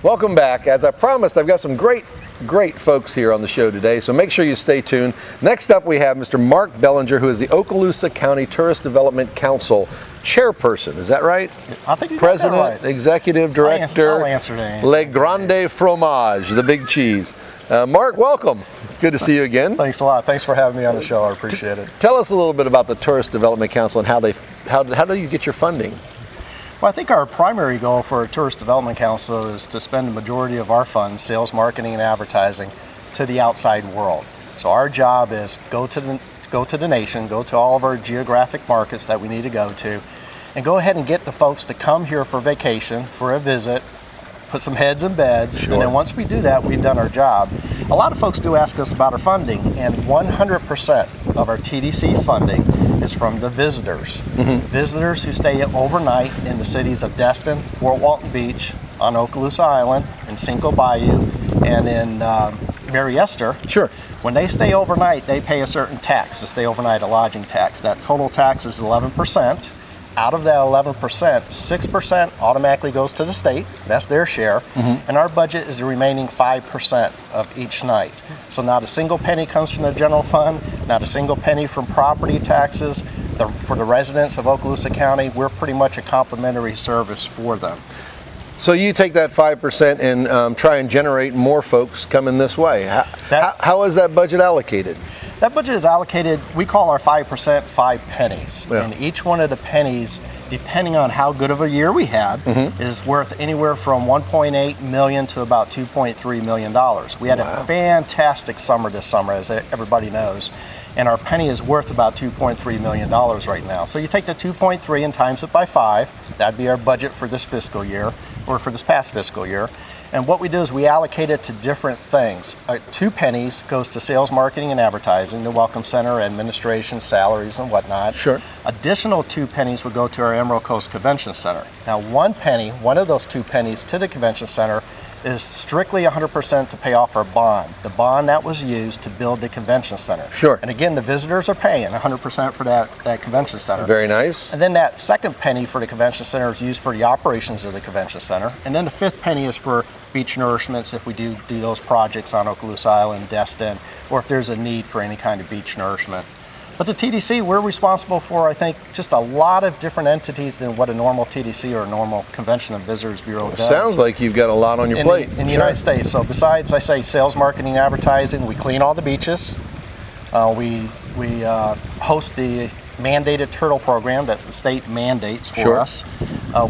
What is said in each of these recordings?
Welcome back. As I promised, I've got some great folks here on the show today, so make sure you stay tuned. Next up, we have Mr. Mark Bellinger, who is the Okaloosa County Tourist Development Council chairperson. Is that right? I think you President, got that right. Executive Director, I'll answer that. Le Grande Fromage, the big cheese. Mark, welcome. Good to see you again. Thanks a lot. Thanks for having me on the show. I appreciate it. Tell us a little bit about the Tourist Development Council and how do you get your funding? Well, I think our primary goal for a Tourist Development Council is to spend the majority of our funds, sales, marketing, and advertising, to the outside world. So our job is go to the nation, go to all of our geographic markets that we need to go to, and go ahead and get the folks to come here for vacation, for a visit, put some heads in beds, Sure. and then once we do that, we've done our job. A lot of folks do ask us about our funding, and 100% of our TDC funding is from the visitors. Visitors who stay overnight in the cities of Destin, Fort Walton Beach, on Okaloosa Island, in Cinco Bayou, and in Mary Esther. Sure. When they stay overnight, they pay a certain tax to stay overnight, a lodging tax. That total tax is 11%. Out of that 11%, 6% automatically goes to the state. That's their share. And our budget is the remaining 5% of each night. So not a single penny comes from the general fund, not a single penny from property taxes. For the residents of Okaloosa County, we're pretty much a complimentary service for them. So you take that 5% and try and generate more folks coming this way. How is that budget allocated? That budget is allocated, we call our 5% 5 pennies. Yeah. And each one of the pennies, depending on how good of a year we had, is worth anywhere from $1.8 million to about $2.3 million. We had a fantastic summer this summer, as everybody knows. And our penny is worth about $2.3 million right now. So you take the 2.3 and times it by 5, that'd be our budget for this fiscal year, or for this past fiscal year. And what we do is we allocate it to different things. 2 pennies goes to sales, marketing, and advertising, the Welcome Center, administration, salaries, and whatnot. Sure. Additional 2 pennies would go to our Emerald Coast Convention Center. Now 1 penny, one of those 2 pennies to the Convention Center, is strictly 100% to pay off our bond. The bond that was used to build the Convention Center. Sure. And again, the visitors are paying 100% for that Convention Center. Very nice. And then that 2nd penny for the Convention Center is used for the operations of the Convention Center. And then the 5th penny is for beach nourishments if we do those projects on Okaloosa Island, Destin, or if there's a need for any kind of beach nourishment. But the TDC, we're responsible for, I think, just a lot of different entities than what a normal TDC or a normal Convention and Visitors Bureau does. Sounds like you've got a lot on your plate. In the United States. So besides, I say, sales, marketing, advertising, we clean all the beaches. We host the mandated turtle program that the state mandates for us.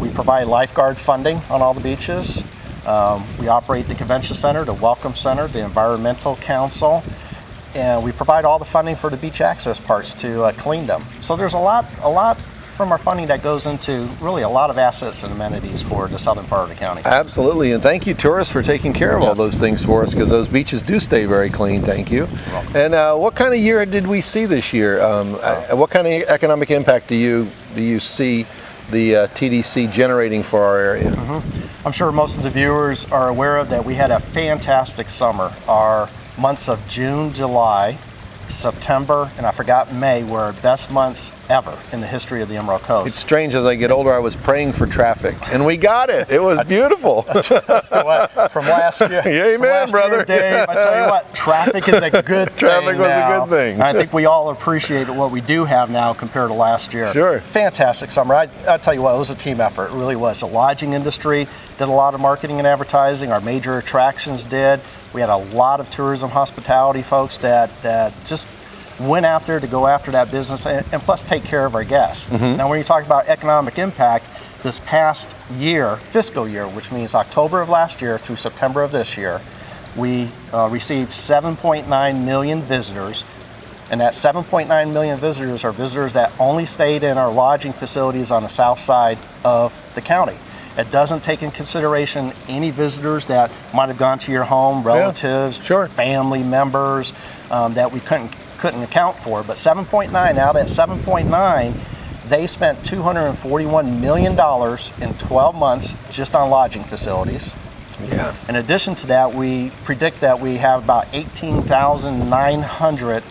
We provide lifeguard funding on all the beaches. We operate the Convention Center, the Welcome Center, the Environmental Council, and we provide all the funding for the beach access parts to clean them. So there's a lot from our funding that goes into really a lot of assets and amenities for the southern part of the county. Absolutely, and thank you, tourists, for taking care of all those things for us, because those beaches do stay very clean. Thank you. And what kind of year did we see this year? What kind of economic impact do you see the TDC generating for our area? I'm sure most of the viewers are aware of that we had a fantastic summer. Our months of June, July, September, and I forgot May were our best months ever in the history of the Emerald Coast. It's strange, as I get older, I was praying for traffic, and we got it. It was beautiful. From last year. Amen, brother. Dave, I tell you what, traffic is a good thing. Traffic was a good thing. And I think we all appreciate what we do have now compared to last year. Sure. Fantastic summer. I tell you what, it was a team effort. It really was. The lodging industry did a lot of marketing and advertising. Our major attractions did. We had a lot of tourism hospitality folks that just went out there to go after that business and plus take care of our guests. Now when you talk about economic impact, this past year, fiscal year, which means October of last year through September of this year, we received 7.9 million visitors. And that 7.9 million visitors are visitors that only stayed in our lodging facilities on the south side of the county. It doesn't take in consideration any visitors that might have gone to your home, relatives, family members that we couldn't account for. But 7.9, out of that 7.9, they spent $241 million in 12 months just on lodging facilities. Yeah. In addition to that, we predict that we have about 18,900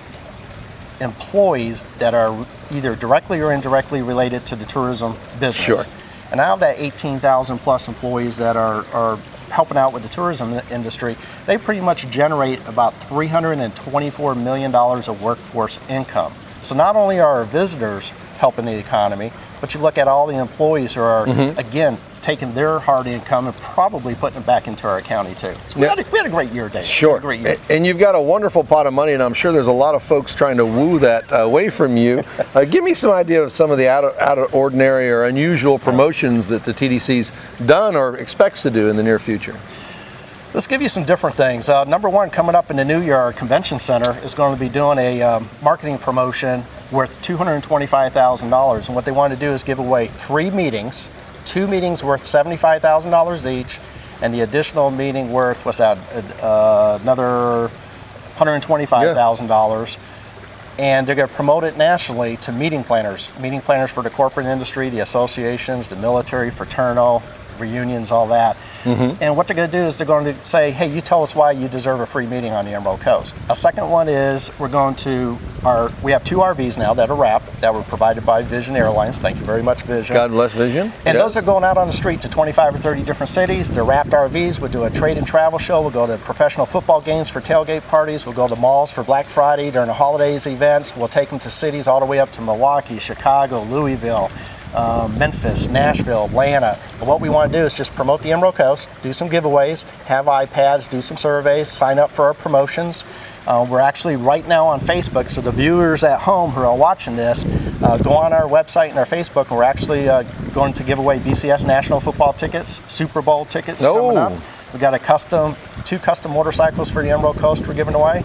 employees that are either directly or indirectly related to the tourism business. Sure. And out of that 18,000 plus employees that are helping out with the tourism industry, they pretty much generate about $324 million of workforce income. So not only are our visitors helping the economy, but you look at all the employees who are, again, taking their hard income and probably putting it back into our county too. So we had a great year, Dave. Sure. Great year. And you've got a wonderful pot of money, and I'm sure there's a lot of folks trying to woo that away from you. Give me some idea of some of the out of ordinary or unusual promotions that the TDC's done or expects to do in the near future. Let's give you some different things. Number one, coming up in the new year, our convention center is going to be doing a marketing promotion worth $225,000. And what they want to do is give away 3 meetings, 2 meetings worth $75,000 each, and the additional meeting worth, what's that, another $125,000. And they're going to promote it nationally to meeting planners for the corporate industry, the associations, the military, fraternal, reunions, all that. And what they're going to do is they're going to say, hey, you tell us why you deserve a free meeting on the Emerald Coast. A second one is we have 2 RVs now that are wrapped, that were provided by Vision Airlines. Thank you very much, Vision. God bless Vision. And those are going out on the street to 25 or 30 different cities. They're wrapped RVs. We'll do a trade and travel show. We'll go to professional football games for tailgate parties. We'll go to malls for Black Friday during the holidays events. We'll take them to cities all the way up to Milwaukee, Chicago, Louisville, Memphis, Nashville, Atlanta. And what we want to do is just promote the Emerald Coast, do some giveaways, have iPads, do some surveys, sign up for our promotions. We're actually right now on Facebook, so the viewers at home who are watching this, go on our website and our Facebook, and we're actually going to give away BCS National Football tickets, Super Bowl tickets coming up. We've got 2 custom motorcycles for the Emerald Coast we're giving away.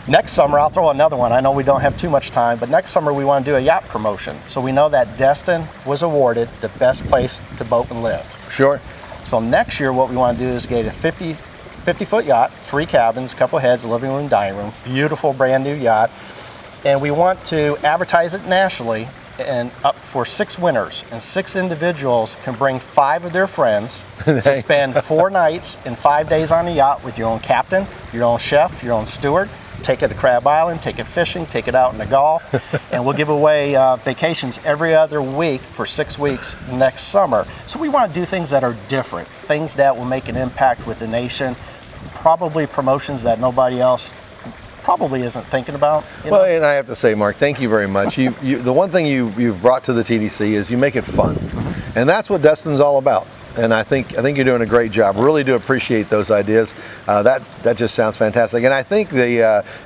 Next summer, I'll throw another one. I know we don't have too much time, but next summer we want to do a yacht promotion. So we know that Destin was awarded the best place to boat and live. Sure. So next year what we want to do is get a 50-foot yacht, 3 cabins, a couple heads, a living room, dining room, beautiful brand new yacht. And we want to advertise it nationally and up for 6 winners. And 6 individuals can bring 5 of their friends to spend 4 nights and 5 days on the yacht with your own captain, your own chef, your own steward. Take it to Crab Island, take it fishing, take it out in the Gulf, and we'll give away vacations every other week for 6 weeks next summer. So we want to do things that are different, things that will make an impact with the nation, probably promotions that nobody else probably isn't thinking about. Well, and I have to say, Mark, thank you very much. The one thing you've brought to the TDC is you make it fun, and that's what Destin's all about. And I think you're doing a great job. Really do appreciate those ideas. That just sounds fantastic. And I think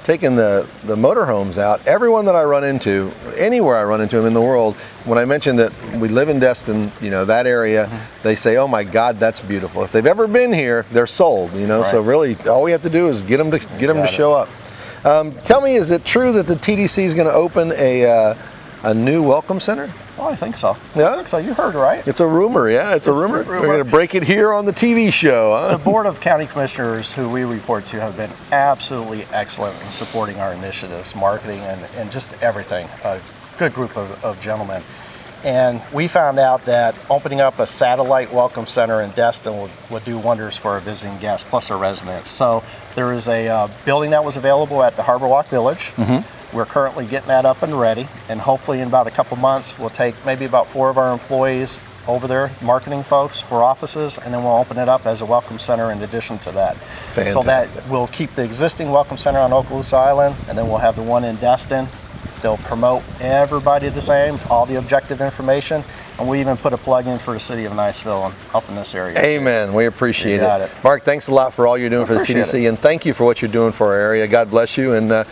taking the motorhomes out, everyone that I run into, anywhere I run into them in the world, when I mention that we live in Destin, that area, they say, oh my God, that's beautiful. If they've ever been here, they're sold, Right. So really, all we have to do is get them to show up. Tell me, is it true that the TDC is going to open a new welcome center? Oh, I think so. Yeah? I think so. You heard, right? It's a rumor, yeah. It's a rumor. We're going to break it here on the TV show, huh? The Board of County Commissioners, who we report to, have been absolutely excellent in supporting our initiatives, marketing, and just everything. A good group of gentlemen. And we found out that opening up a satellite welcome center in Destin would do wonders for our visiting guests, plus our residents. So there is a building that was available at the Harbor Walk Village. We're currently getting that up and ready, and hopefully in about a couple months we'll take maybe about 4 of our employees over there, marketing folks for offices, and then we'll open it up as a welcome center in addition to that. Fantastic. So that we'll keep the existing welcome center on Okaloosa Island, and then we'll have the one in Destin. They'll promote everybody the same, all the objective information, and we even put a plug in for the city of Niceville and up in this area. Amen. Too. We appreciate it. Mark, thanks a lot for all you're doing for the TDC, and thank you for what you're doing for our area. God bless you, and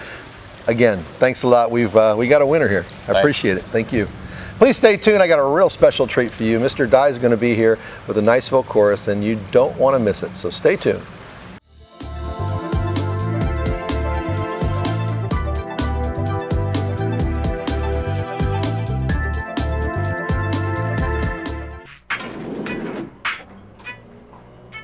again, thanks a lot. We got a winner here. I appreciate it. Thank you. Please stay tuned. I got a real special treat for you. Mr. Dye is going to be here with the Niceville Chorus, and you don't want to miss it. So stay tuned.